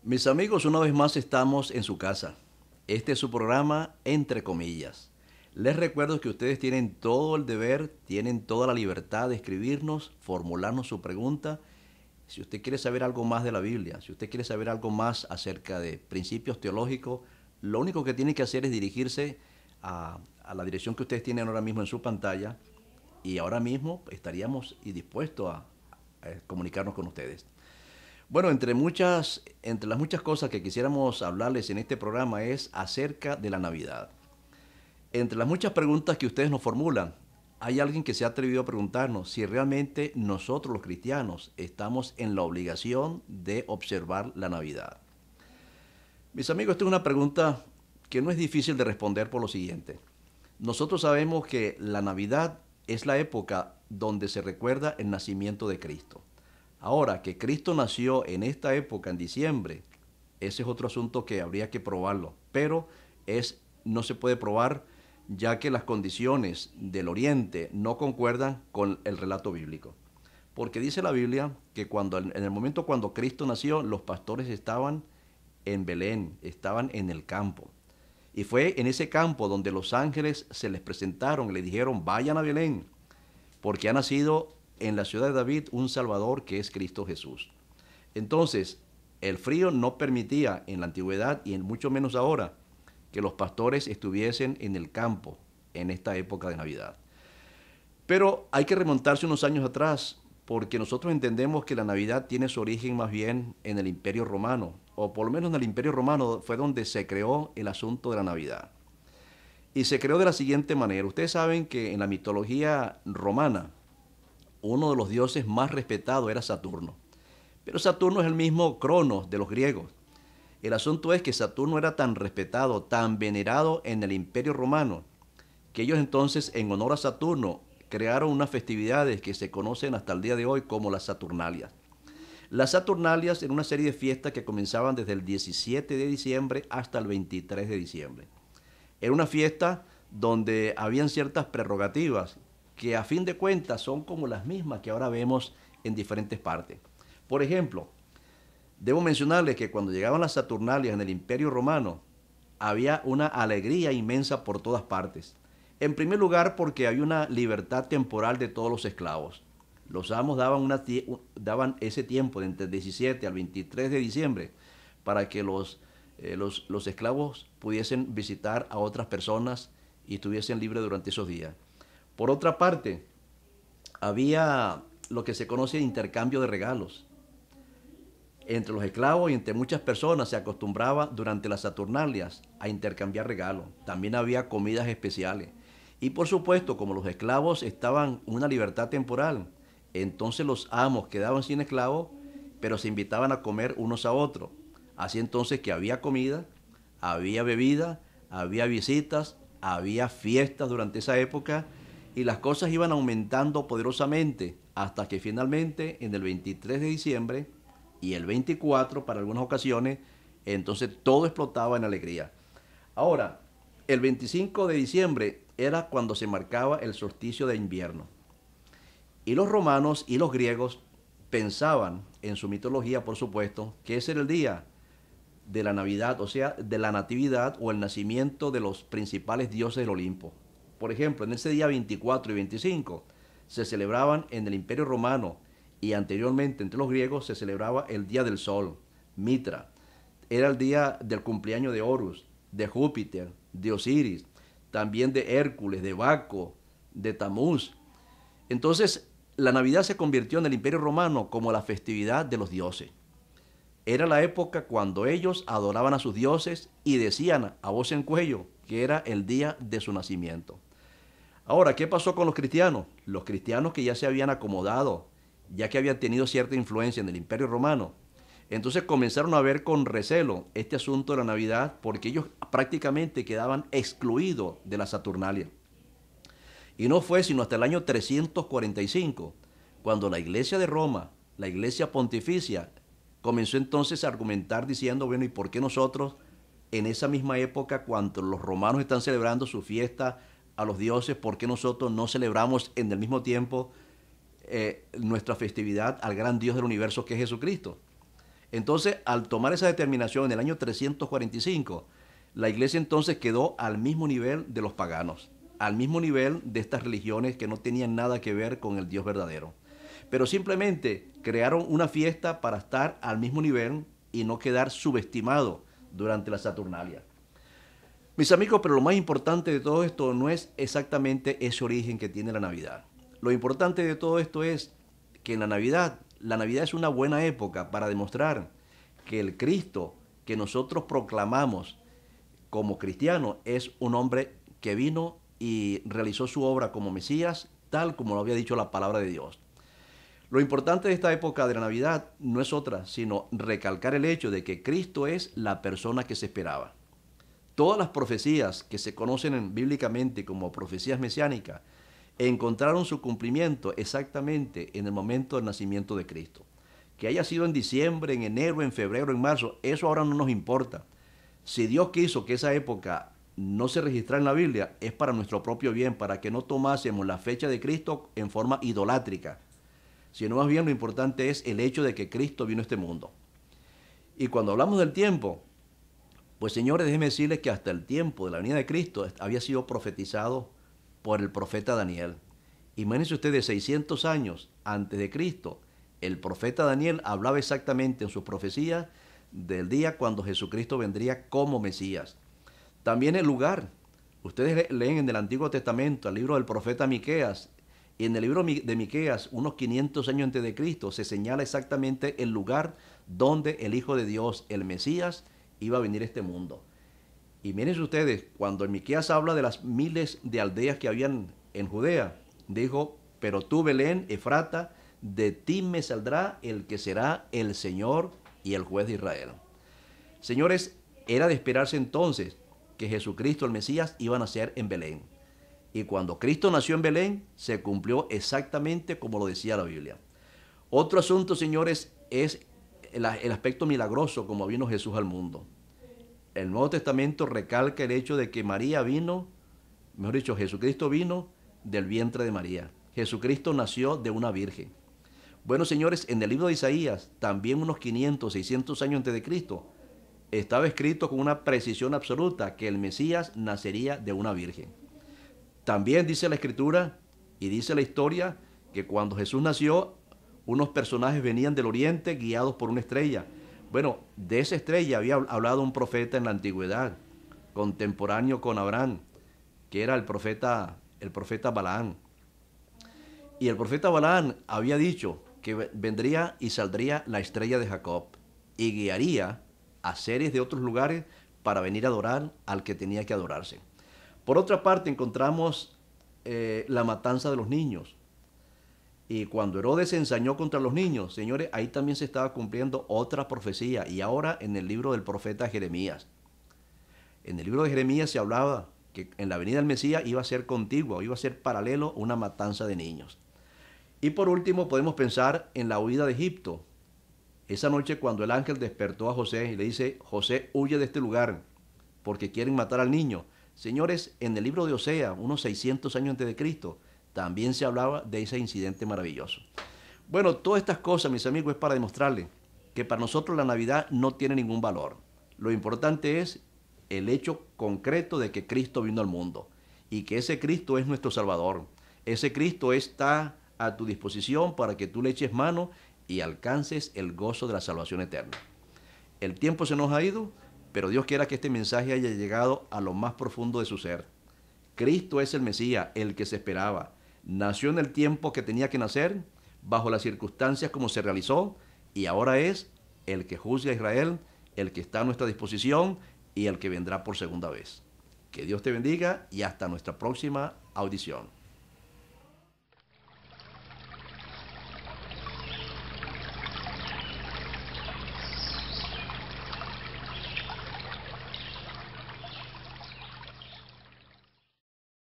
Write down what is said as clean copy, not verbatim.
Mis amigos, una vez más estamos en su casa. Este es su programa, entre comillas. Les recuerdo que ustedes tienen todo el deber, tienen toda la libertad de escribirnos, formularnos su pregunta. Si usted quiere saber algo más de la Biblia, si usted quiere saber algo más acerca de principios teológicos, lo único que tiene que hacer es dirigirse a la dirección que ustedes tienen ahora mismo en su pantalla y ahora mismo estaríamos dispuestos a comunicarnos con ustedes. Bueno, entre las muchas cosas que quisiéramos hablarles en este programa es acerca de la Navidad. Entre las muchas preguntas que ustedes nos formulan, hay alguien que se ha atrevido a preguntarnos si realmente nosotros los cristianos estamos en la obligación de observar la Navidad. Mis amigos, esta es una pregunta que no es difícil de responder por lo siguiente. Nosotros sabemos que la Navidad es la época donde se recuerda el nacimiento de Cristo. Ahora, que Cristo nació en esta época, en diciembre, ese es otro asunto que habría que probarlo, pero no se puede probar ya que las condiciones del Oriente no concuerdan con el relato bíblico. Porque dice la Biblia que en el momento cuando Cristo nació, los pastores estaban en Belén, estaban en el campo. Y fue en ese campo donde los ángeles se les presentaron y le dijeron, vayan a Belén, porque ha nacido en la ciudad de David un Salvador que es Cristo Jesús. Entonces, el frío no permitía en la antigüedad y en mucho menos ahora que los pastores estuviesen en el campo en esta época de Navidad. Pero hay que remontarse unos años atrás porque nosotros entendemos que la Navidad tiene su origen más bien en el Imperio Romano, o por lo menos en el Imperio Romano fue donde se creó el asunto de la Navidad. Y se creó de la siguiente manera. Ustedes saben que en la mitología romana, uno de los dioses más respetados era Saturno. Pero Saturno es el mismo Cronos de los griegos. El asunto es que Saturno era tan respetado, tan venerado en el Imperio Romano, que ellos entonces, en honor a Saturno, crearon unas festividades que se conocen hasta el día de hoy como las Saturnalias. Las Saturnalias eran una serie de fiestas que comenzaban desde el 17 de diciembre hasta el 23 de diciembre. Era una fiesta donde habían ciertas prerrogativas que a fin de cuentas son como las mismas que ahora vemos en diferentes partes. Por ejemplo, debo mencionarles que cuando llegaban las Saturnalias en el Imperio Romano, había una alegría inmensa por todas partes. En primer lugar, porque había una libertad temporal de todos los esclavos. Los amos daban ese tiempo de entre el 17 al 23 de diciembre para que los esclavos pudiesen visitar a otras personas y estuviesen libres durante esos días. Por otra parte, había lo que se conoce de intercambio de regalos. Entre los esclavos y entre muchas personas se acostumbraba durante las Saturnalias a intercambiar regalos. También había comidas especiales. Y por supuesto, como los esclavos estaban en una libertad temporal, entonces los amos quedaban sin esclavos, pero se invitaban a comer unos a otros. Así entonces que había comida, había bebida, había visitas, había fiestas durante esa época y las cosas iban aumentando poderosamente hasta que finalmente en el 23 de diciembre y el 24 para algunas ocasiones, entonces todo explotaba en alegría. Ahora, el 25 de diciembre era cuando se marcaba el solsticio de invierno. Y los romanos y los griegos pensaban en su mitología, por supuesto, que ese era el día de la Navidad, o sea, de la natividad o el nacimiento de los principales dioses del Olimpo. Por ejemplo, en ese día 24 y 25 se celebraban en el Imperio Romano y anteriormente entre los griegos se celebraba el Día del Sol, Mitra. Era el día del cumpleaños de Horus, de Júpiter, de Osiris, también de Hércules, de Baco, de Tamuz. Entonces, la Navidad se convirtió en el Imperio Romano como la festividad de los dioses. Era la época cuando ellos adoraban a sus dioses y decían a voz en cuello que era el día de su nacimiento. Ahora, ¿qué pasó con los cristianos? Los cristianos que ya se habían acomodado, ya que habían tenido cierta influencia en el Imperio Romano, entonces comenzaron a ver con recelo este asunto de la Navidad porque ellos prácticamente quedaban excluidos de la Saturnalia. Y no fue sino hasta el año 345, cuando la Iglesia de Roma, la Iglesia Pontificia, comenzó entonces a argumentar diciendo, bueno, ¿y por qué nosotros en esa misma época, cuando los romanos están celebrando su fiesta a los dioses, por qué nosotros no celebramos en el mismo tiempo nuestra festividad al gran Dios del universo que es Jesucristo? Entonces, al tomar esa determinación en el año 345, la iglesia entonces quedó al mismo nivel de los paganos, al mismo nivel de estas religiones que no tenían nada que ver con el Dios verdadero. Pero simplemente crearon una fiesta para estar al mismo nivel y no quedar subestimado durante la Saturnalia. Mis amigos, pero lo más importante de todo esto no es exactamente ese origen que tiene la Navidad. Lo importante de todo esto es que en la Navidad es una buena época para demostrar que el Cristo que nosotros proclamamos como cristiano es un hombre que vino y realizó su obra como Mesías, tal como lo había dicho la palabra de Dios. Lo importante de esta época de la Navidad no es otra, sino recalcar el hecho de que Cristo es la persona que se esperaba. Todas las profecías que se conocen bíblicamente como profecías mesiánicas encontraron su cumplimiento exactamente en el momento del nacimiento de Cristo. Que haya sido en diciembre, en enero, en febrero, en marzo, eso ahora no nos importa. Si Dios quiso que esa época no se registrara en la Biblia, es para nuestro propio bien, para que no tomásemos la fecha de Cristo en forma idolátrica, sino más bien lo importante es el hecho de que Cristo vino a este mundo. Y cuando hablamos del tiempo, pues señores, déjenme decirles que hasta el tiempo de la venida de Cristo había sido profetizado por el profeta Daniel. Imagínense ustedes, 600 años antes de Cristo, el profeta Daniel hablaba exactamente en sus profecías del día cuando Jesucristo vendría como Mesías. También el lugar. Ustedes leen en el Antiguo Testamento el libro del profeta Miqueas, y en el libro de Miqueas, unos 500 años antes de Cristo, se señala exactamente el lugar donde el Hijo de Dios, el Mesías, iba a venir a este mundo. Y miren ustedes, cuando en Miqueas habla de las miles de aldeas que habían en Judea, dijo, pero tú, Belén, Efrata, de ti me saldrá el que será el Señor y el juez de Israel. Señores, era de esperarse entonces que Jesucristo, el Mesías, iba a nacer en Belén. Y cuando Cristo nació en Belén, se cumplió exactamente como lo decía la Biblia. Otro asunto, señores, es el aspecto milagroso como vino Jesús al mundo. El Nuevo Testamento recalca el hecho de que María vino, mejor dicho, Jesucristo vino del vientre de María. Jesucristo nació de una virgen. Bueno, señores, en el libro de Isaías, también unos 500, 600 años antes de Cristo, estaba escrito con una precisión absoluta que el Mesías nacería de una virgen. También dice la Escritura y dice la historia que cuando Jesús nació, unos personajes venían del oriente guiados por una estrella. Bueno, de esa estrella había hablado un profeta en la antigüedad, contemporáneo con Abraham, que era el profeta Balaam. Y el profeta Balaam había dicho que vendría y saldría la estrella de Jacob y guiaría a seres de otros lugares para venir a adorar al que tenía que adorarse. Por otra parte, encontramos la matanza de los niños. Y cuando Herodes se ensañó contra los niños, señores, ahí también se estaba cumpliendo otra profecía. Y ahora en el libro del profeta Jeremías. En el libro de Jeremías se hablaba que en la venida del Mesías iba a ser contigua, iba a ser paralelo una matanza de niños. Y por último podemos pensar en la huida de Egipto. Esa noche cuando el ángel despertó a José y le dice, José, huye de este lugar porque quieren matar al niño. Señores, en el libro de Osea, unos 600 años antes de Cristo, también se hablaba de ese incidente maravilloso. Bueno, todas estas cosas, mis amigos, es para demostrarles que para nosotros la Navidad no tiene ningún valor. Lo importante es el hecho concreto de que Cristo vino al mundo y que ese Cristo es nuestro Salvador. Ese Cristo está a tu disposición para que tú le eches mano y alcances el gozo de la salvación eterna. El tiempo se nos ha ido, pero Dios quiera que este mensaje haya llegado a lo más profundo de su ser. Cristo es el Mesías, el que se esperaba. Nació en el tiempo que tenía que nacer, bajo las circunstancias como se realizó, y ahora es el que juzga a Israel, el que está a nuestra disposición y el que vendrá por segunda vez. Que Dios te bendiga y hasta nuestra próxima audición.